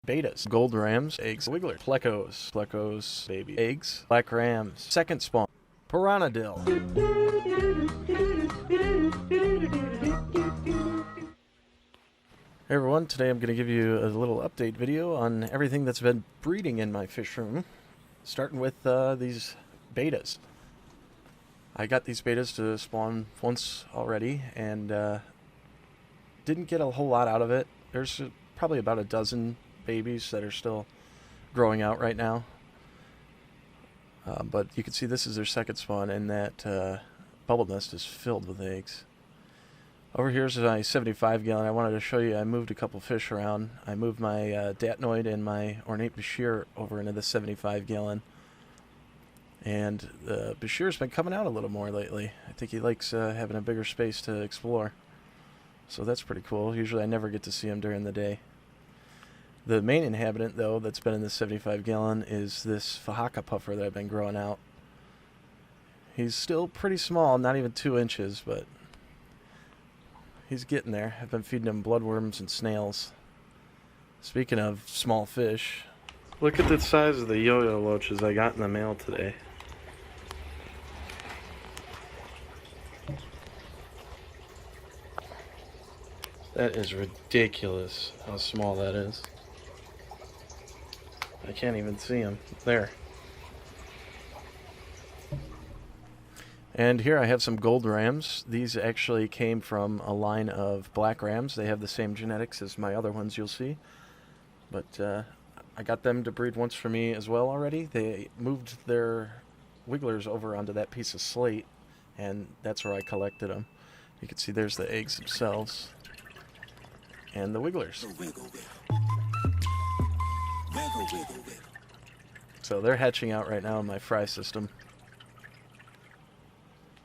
betas, gold rams, eggs, wiggler, plecos, baby, eggs, black rams, second spawn, piranhadill. Hey everyone, today I'm going to give you a little update video on everything that's been breeding in my fish room, starting with these betas. I got these betas to spawn once already and didn't get a whole lot out of it. There's probably about a dozen babies that are still growing out right now. But you can see this is their second spawn, and that bubble nest is filled with eggs. Over here's my 75 gallon. I wanted to show you, I moved a couple fish around. I moved my Datnoid and my Ornate Bashir over into the 75 gallon. And the Bashir's been coming out a little more lately. I think he likes having a bigger space to explore. So that's pretty cool. Usually I never get to see him during the day. The main inhabitant, though, that's been in the 75 gallon is this Fahaka puffer that I've been growing out. He's still pretty small, not even 2 inches, but he's getting there. I've been feeding him bloodworms and snails. Speaking of small fish, look at the size of the yo-yo loaches I got in the mail today. That is ridiculous how small that is. I can't even see him. There. And here I have some gold rams. These actually came from a line of black rams. They have the same genetics as my other ones you'll see. But I got them to breed once for me as well already. They moved their wigglers over onto that piece of slate, and that's where I collected them. You can see there's the eggs themselves and the wigglers. So they're hatching out right now in my fry system.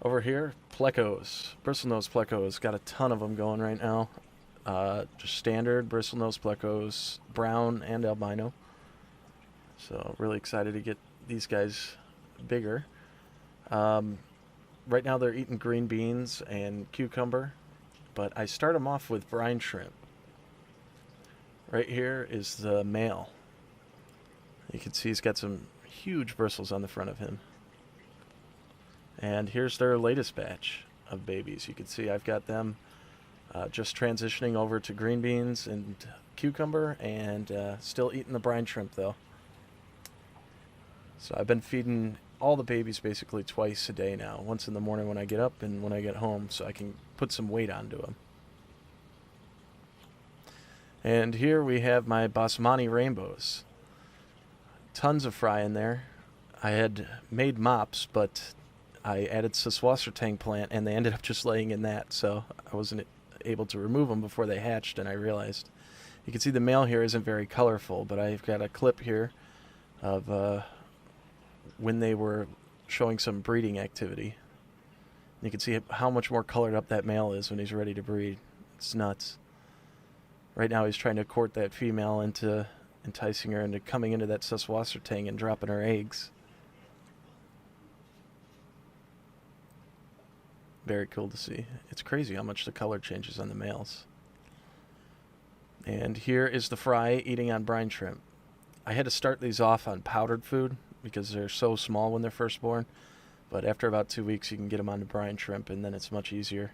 Over here, plecos, bristlenose plecos. Got a ton of them going right now. Just standard bristlenose plecos, brown and albino. So really excited to get these guys bigger. Right now they're eating green beans and cucumber, but I start them off with brine shrimp. Right here is the male. You can see he's got some huge bristles on the front of him. And here's their latest batch of babies. You can see I've got them just transitioning over to green beans and cucumber, and still eating the brine shrimp though. So I've been feeding all the babies basically twice a day now. Once in the morning when I get up and when I get home, so I can put some weight onto them. And here we have my Basmani rainbows. Tons of fry in there. I had made mops, but I added Sesquitertang plant, and they ended up just laying in that, so I wasn't able to remove them before they hatched, and I realized. You can see the male here isn't very colorful, but I've got a clip here of when they were showing some breeding activity. You can see how much more colored up that male is when he's ready to breed. It's nuts. Right now he's trying to court that female into enticing her into coming into that Sesquitertang and dropping her eggs. Very cool to see. It's crazy how much the color changes on the males. And here is the fry eating on brine shrimp. I had to start these off on powdered food because they're so small when they're first born. But after about 2 weeks you can get them on the brine shrimp, and then it's much easier.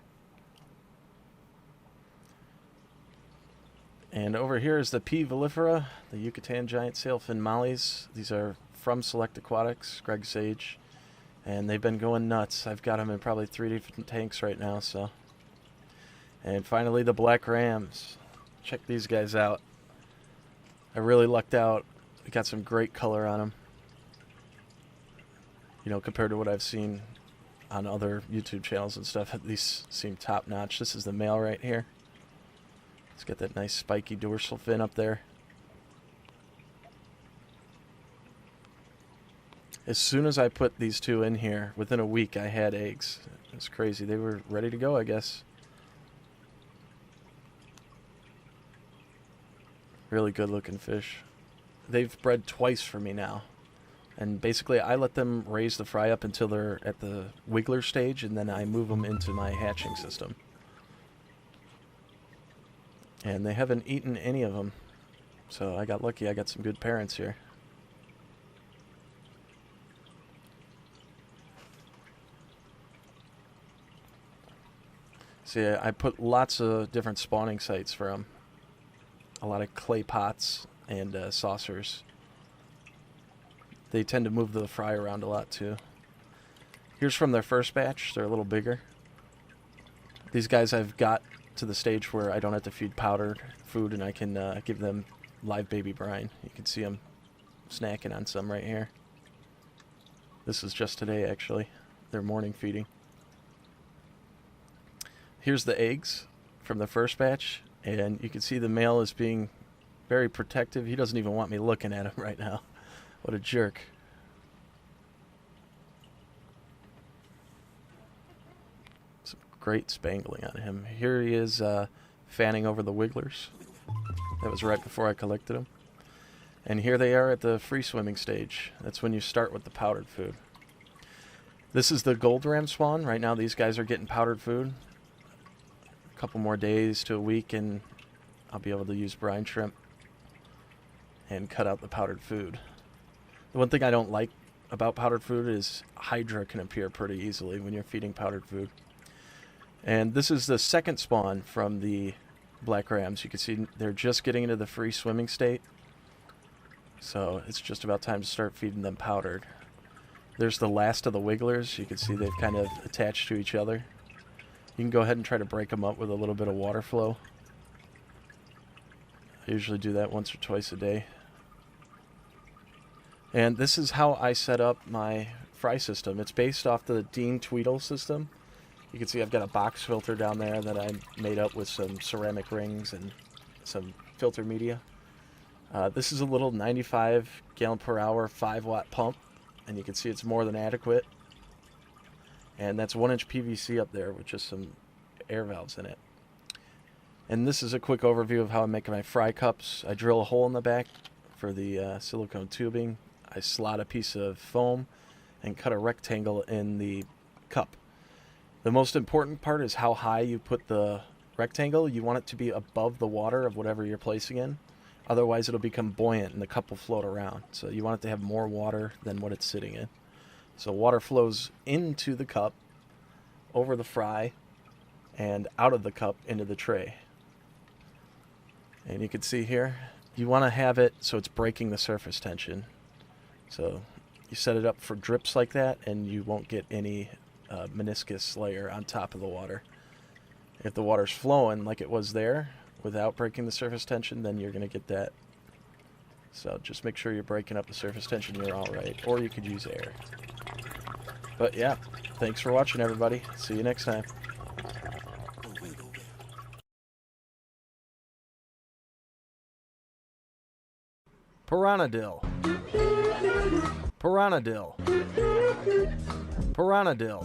And over here is the P. villifera, the Yucatan giant sailfin mollies. These are from Select Aquatics, Greg Sage. And they've been going nuts. I've got them in probably 3 different tanks right now, so. And finally, the black rams. Check these guys out. I really lucked out. I got some great color on them. You know, compared to what I've seen on other YouTube channels and stuff, these seem top-notch. This is the male right here. It's got that nice spiky dorsal fin up there. As soon as I put these two in here, within a week I had eggs. It's crazy. They were ready to go, I guess. Really good looking fish. They've bred twice for me now. And basically I let them raise the fry up until they're at the wiggler stage, and then I move them into my hatching system. And they haven't eaten any of them. So I got lucky. I got some good parents here. See, I put lots of different spawning sites for them. A lot of clay pots and saucers. They tend to move the fry around a lot too. Here's from their first batch. They're a little bigger. These guys I've got to the stage where I don't have to feed powdered food and I can give them live baby brine. You can see them snacking on some right here. This is just today actually. Their morning feeding. Here's the eggs from the first batch, and you can see the male is being very protective. He doesn't even want me looking at him right now. What a jerk. Some great spangling on him. Here he is fanning over the wigglers. That was right before I collected them. And here they are at the free swimming stage. That's when you start with the powdered food. This is the gold ram spawn. Right now these guys are getting powdered food. A couple more days to a week and I'll be able to use brine shrimp and cut out the powdered food. The one thing I don't like about powdered food is Hydra can appear pretty easily when you're feeding powdered food. And this is the second spawn from the black rams. You can see they're just getting into the free swimming state. So it's just about time to start feeding them powdered. There's the last of the wigglers. You can see they've kind of attached to each other. You can go ahead and try to break them up with a little bit of water flow. I usually do that once or twice a day. And this is how I set up my fry system. It's based off the Dean Tweedle system. You can see I've got a box filter down there that I made up with some ceramic rings and some filter media. This is a little 95 gallon per hour 5-watt pump, and you can see it's more than adequate. And that's 1-inch PVC up there with just some air valves in it. And this is a quick overview of how I'm making my fry cups. I drill a hole in the back for the silicone tubing. I slot a piece of foam and cut a rectangle in the cup. The most important part is how high you put the rectangle. You want it to be above the water of whatever you're placing in. Otherwise it'll become buoyant and the cup will float around. So you want it to have more water than what it's sitting in. So water flows into the cup, over the fry, and out of the cup into the tray. And you can see here, you want to have it so it's breaking the surface tension. So you set it up for drips like that, and you won't get any meniscus layer on top of the water. If the water's flowing like it was there, without breaking the surface tension, then you're going to get that. So just make sure you're breaking up the surface tension, you're all right. Or you could use air. But yeah, thanks for watching, everybody. See you next time. Piranhadill. Piranhadill. Piranhadill.